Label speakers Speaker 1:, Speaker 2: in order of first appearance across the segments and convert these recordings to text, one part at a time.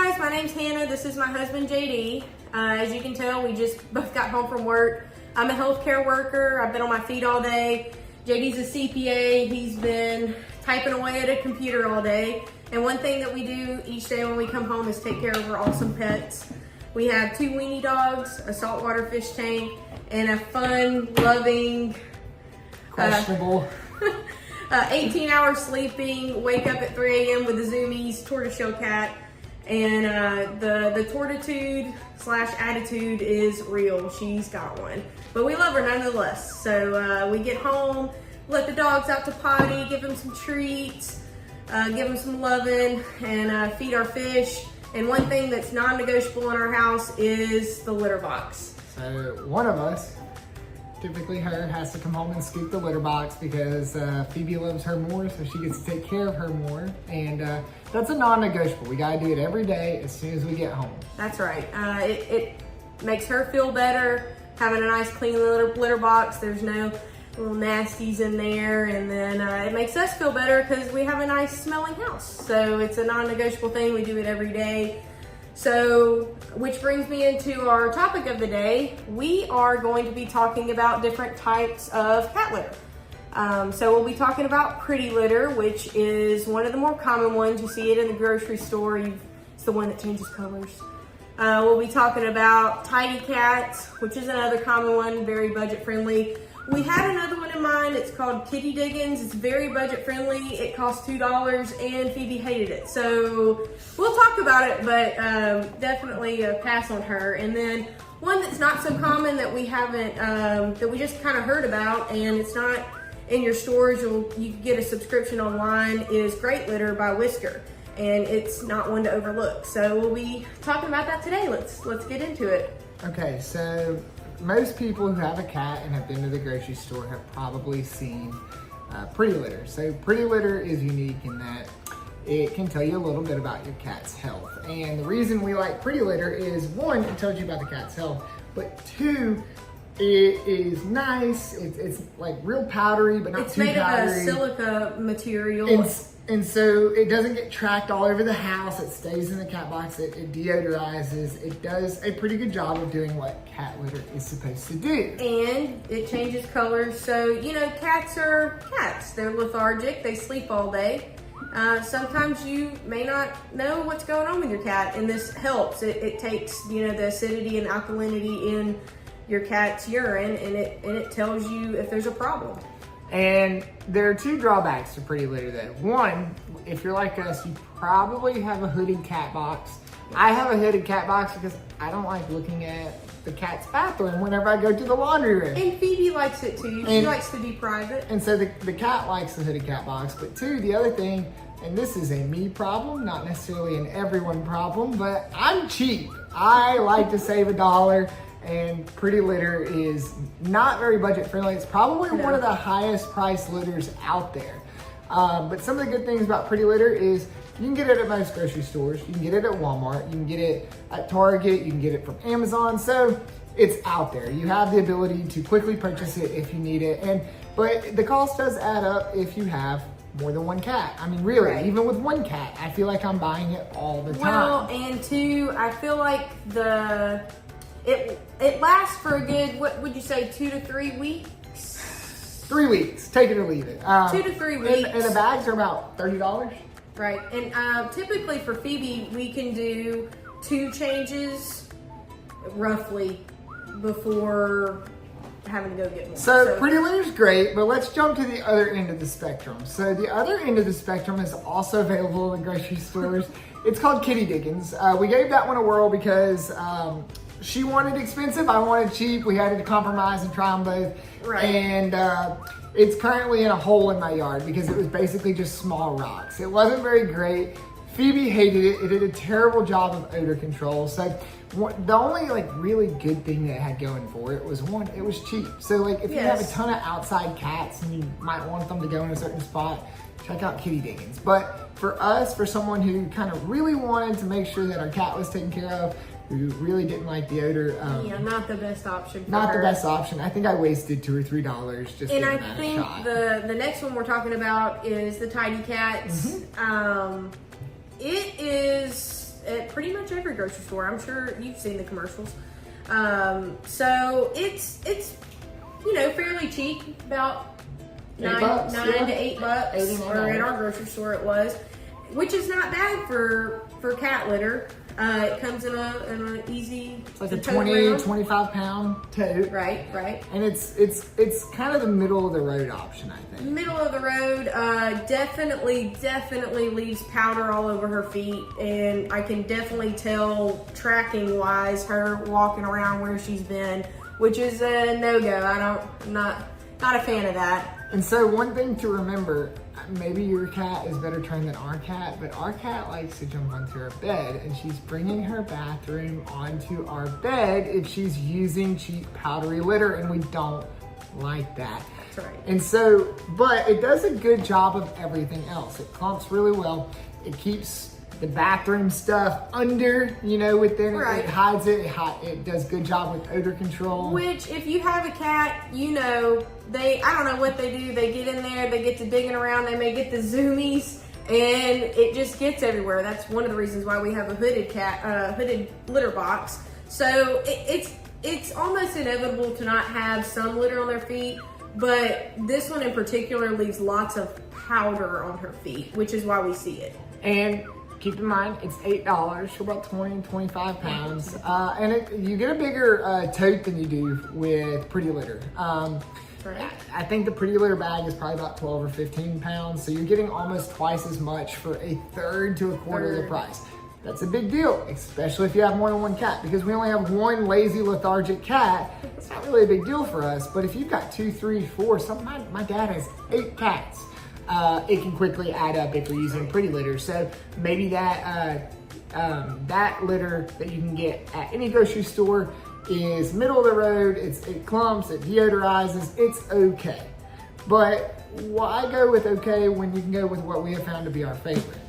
Speaker 1: guys, my name's Hannah. This is my husband, JD. As you can tell, we just both got home from work. I'm a healthcare worker. I've been on my feet all day. JD's a CPA. He's been typing away at a computer all day. And one thing that we do each day when we come home is take care of our awesome pets. We have 2 weenie dogs, a saltwater fish tank, and a fun, loving,
Speaker 2: questionable
Speaker 1: 18 hours sleeping, wake up at 3 a.m. with a zoomies tortoiseshell cat. And the tortitude / attitude is real. She's got one. But we love her nonetheless. So we get home, let the dogs out to potty, give them some treats, give them some loving, and feed our fish. And one thing that's non-negotiable in our house is the litter box.
Speaker 2: So one of us, typically her, has to come home and scoop the litter box because Phoebe loves her more, so she gets to take care of her more. And that's a non-negotiable. We gotta do it every day as soon as we get home.
Speaker 1: That's right. It makes her feel better having a nice clean litter box. There's no little nasties in there. And then it makes us feel better because we have a nice smelling house. So it's a non-negotiable thing. We do it every day. So, which brings me into our topic of the day. We are going to be talking about different types of cat litter. So we'll be talking about pretty litter, which is one of the more common ones. You see it in the grocery store. It's the one that changes colors. We'll be talking about tidy cats, which is another common one, very budget friendly. We had another one in mind. It's called Kitty Diggins. It's very budget friendly. It costs $2 and Phoebe hated it. So we'll talk about it, but definitely pass on her. And then one that's not so common that we haven't, that we just kind of heard about, and it's not in your stores, you can get a subscription online, is GreatLitter by Whisker. And it's not one to overlook. So we'll be talking about that today. Let's get into it.
Speaker 2: Okay, so most people who have a cat and have been to the grocery store have probably seen pretty litter. So pretty litter is unique in that it can tell you a little bit about your cat's health. And the reason we like pretty litter is, one, it tells you about the cat's health, but two, it is nice. It's like real powdery, but not too powdery.
Speaker 1: It's made of a silica material.
Speaker 2: And so it doesn't get tracked all over the house. It stays in the cat box. It deodorizes. It does a pretty good job of doing what cat litter is supposed to do.
Speaker 1: And it changes colors. So, you know, cats are cats. They're lethargic. They sleep all day. Sometimes you may not know what's going on with your cat, and this helps. It takes, you know, the acidity and alkalinity in your cat's urine, and it tells you if there's a problem.
Speaker 2: And there are 2 drawbacks to pretty litter though. One, if you're like us, you probably have a hooded cat box. I have a hooded cat box because I don't like looking at the cat's bathroom whenever I go to the laundry room.
Speaker 1: And Phoebe likes it too. She likes to be private.
Speaker 2: And so the cat likes the hooded cat box. But 2, the other thing, and this is a me problem, not necessarily an everyone problem, but I'm cheap. I like to save $1. And pretty litter is not very budget friendly. It's probably one of the highest priced litters out there. But some of the good things about pretty litter is you can get it at most grocery stores. You can get it at Walmart. You can get it at Target. You can get it from Amazon. So it's out there. You have the ability to quickly purchase it if you need it. But the cost does add up if you have more than 1 cat. I mean, really, right. Even with 1 cat, I feel like I'm buying it all the time.
Speaker 1: Well, and 2, I feel like it lasts for a good, what would you say, 2 to 3 weeks?
Speaker 2: 3 weeks, take it or leave it.
Speaker 1: 2 to 3 weeks.
Speaker 2: And the bags are about $30.
Speaker 1: Right, and typically for Phoebe, we can do 2 changes roughly before having to go get more.
Speaker 2: So pretty litter's great, but let's jump to the other end of the spectrum. So the other end of the spectrum is also available in the grocery stores. It's called Kitty Diggins. We gave that one a whirl because she wanted expensive, I wanted cheap. We had to compromise and try them both.
Speaker 1: Right.
Speaker 2: And it's currently in a hole in my yard because it was basically just small rocks. It wasn't very great. Phoebe hated it. It did a terrible job of odor control. So the only like really good thing that it had going for it was, one, it was cheap. So like if you have a ton of outside cats and you might want them to go in a certain spot, check out Kitty Diggins. But for us, for someone who kind of really wanted to make sure that our cat was taken care of, who really didn't like the odor.
Speaker 1: Yeah, not the best option for
Speaker 2: Not
Speaker 1: her.
Speaker 2: the best option. I think I wasted $2 or $3 just
Speaker 1: and
Speaker 2: giving
Speaker 1: I
Speaker 2: that
Speaker 1: think
Speaker 2: a shot.
Speaker 1: the next one we're talking about is the Tidy Cats.
Speaker 2: Mm-hmm.
Speaker 1: It is pretty much every grocery store. I'm sure you've seen the commercials. So it's you know, fairly cheap, about $9 to $8, or in our grocery store it was, which is not bad for cat litter. It comes in an easy,
Speaker 2: it's like a 20, 25 pound tote.
Speaker 1: Right.
Speaker 2: And it's kind of the middle of the road option, I think.
Speaker 1: Middle of the road, definitely leaves powder all over her feet, and I can definitely tell tracking wise her walking around where she's been, which is a no-go. I'm not a fan of that.
Speaker 2: And so one thing to remember, maybe your cat is better trained than our cat, but our cat likes to jump onto our bed, and she's bringing her bathroom onto our bed if she's using cheap powdery litter, and we don't like that.
Speaker 1: That's right.
Speaker 2: And so, but it does a good job of everything else. It clumps really well. It keeps the bathroom stuff under, you know, within it.
Speaker 1: Right.
Speaker 2: It hides it. It does good job with odor control.
Speaker 1: Which, if you have a cat, you know, I don't know what they do. They get in there, they get to digging around, they may get the zoomies, and it just gets everywhere. That's one of the reasons why we have a hooded litter box. So it's almost inevitable to not have some litter on their feet, but this one in particular leaves lots of powder on her feet, which is why we see it.
Speaker 2: And keep in mind, it's $8 for about 20, 25 pounds. And you get a bigger tote than you do with Pretty Litter.
Speaker 1: Right.
Speaker 2: I think the Pretty Litter bag is probably about 12 or 15 pounds. So you're getting almost twice as much for a third to a quarter of the price. That's a big deal, especially if you have more than one cat, because we only have one lazy, lethargic cat. It's not really a big deal for us, but if you've got 2, 3, 4, my dad has 8 cats. It can quickly add up if you're using Pretty Litter. So maybe that litter that you can get at any grocery store is middle of the road. It clumps, it deodorizes, it's okay. But why go with okay when you can go with what we have found to be our favorite?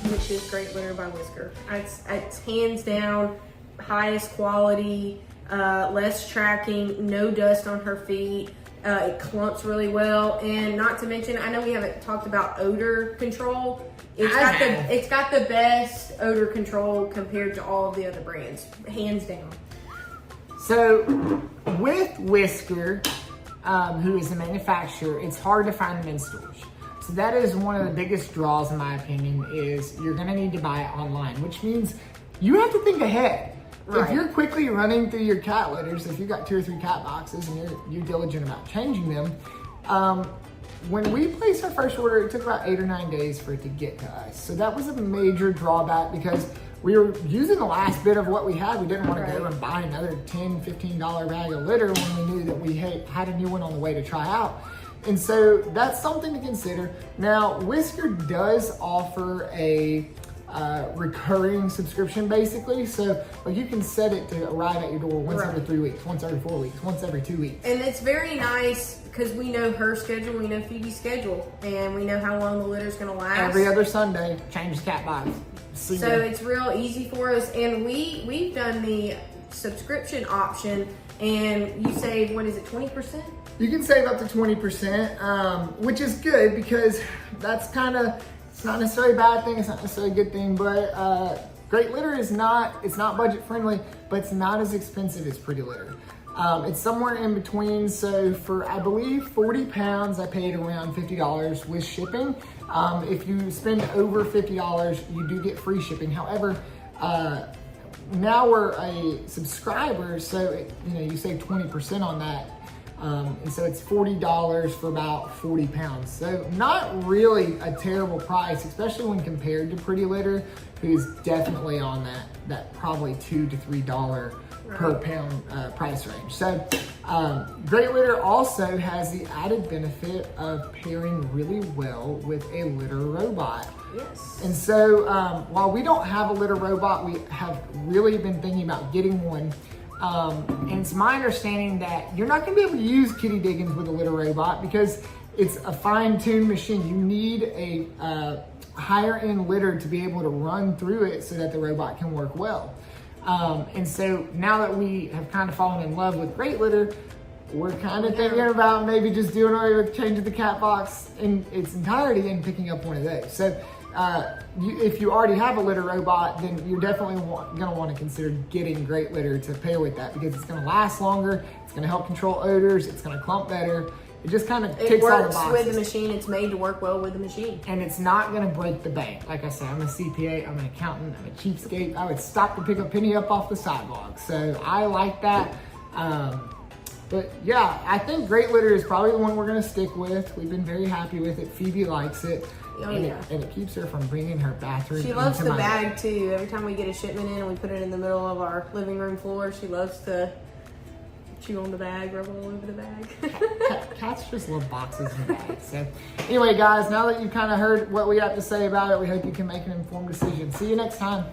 Speaker 1: Which is GreatLitter by Whisker. It's hands down highest quality, less tracking, no dust on her feet. It clumps really well, and not to mention, I know we haven't talked about odor control. It's got the best odor control compared to all of the other brands, hands down.
Speaker 2: So with Whisker, who is the manufacturer, it's hard to find them in stores. So that is one of the biggest draws, in my opinion, is you're gonna need to buy it online, which means you have to think ahead. Right. If you're quickly running through your cat litters, if you've got 2 or 3 cat boxes and you're diligent about changing them, when we placed our first order, it took about 8 or 9 days for it to get to us. So that was a major drawback because we were using the last bit of what we had. We didn't want to go and buy another $10, $15 bag of litter when we knew that we had a new one on the way to try out. And so that's something to consider. Now, Whisker does offer a recurring subscription, basically. So like you can set it to arrive at your door once every 3 weeks, once every 4 weeks, once every 2 weeks.
Speaker 1: And it's very nice because we know her schedule, we know Phoebe's schedule, and we know how long the litter's gonna last.
Speaker 2: Every other Sunday, change the cat box.
Speaker 1: So it's real easy for us. And we've done the subscription option, and you save, what is it, 20%?
Speaker 2: You can save up to 20%, which is good because that's kind of, it's not necessarily a bad thing, it's not necessarily a good thing, but GreatLitter is it's not budget friendly, but it's not as expensive as Pretty Litter. It's somewhere in between, so for, I believe, 40 pounds, I paid around $50 with shipping. If you spend over $50, you do get free shipping. However, now we're a subscriber, so you save 20% on that. And so it's $40 for about 40 pounds. So not really a terrible price, especially when compared to Pretty Litter, who's definitely on that probably $2 to $3 per pound price range. So GreatLitter also has the added benefit of pairing really well with a litter robot.
Speaker 1: Yes.
Speaker 2: And so while we don't have a litter robot, we have really been thinking about getting one. And it's my understanding that you're not going to be able to use Kitty Diggins with a litter robot because it's a fine-tuned machine. You need a higher-end litter to be able to run through it so that the robot can work well. And so now that we have kind of fallen in love with GreatLitter, we're kind of thinking about maybe just doing away with changing the cat box in its entirety and picking up one of those. So if you already have a litter robot, then you're definitely gonna want to consider getting GreatLitter to pair with that, because it's gonna last longer, it's gonna help control odors, it's gonna clump better. It just kind of ticks all the boxes.
Speaker 1: It works with the machine. It's made to work well with the machine.
Speaker 2: And it's not gonna break the bank. Like I said, I'm a CPA, I'm an accountant, I'm a cheapskate. I would stop to pick a penny up off the sidewalk. So I like that. But yeah, I think GreatLitter is probably the one we're gonna stick with. We've been very happy with it. Phoebe likes it.
Speaker 1: Oh,
Speaker 2: and,
Speaker 1: yeah.
Speaker 2: and it keeps her from bringing her bathroom.
Speaker 1: She loves
Speaker 2: into
Speaker 1: the
Speaker 2: my
Speaker 1: bag too. Every time we get a shipment in and we put it in the middle of our living room floor, she loves to chew on the bag, rub all over the bag.
Speaker 2: Cats just love boxes and bags. So anyway, guys, now that you've kind of heard what we have to say about it, we hope you can make an informed decision. See you next time.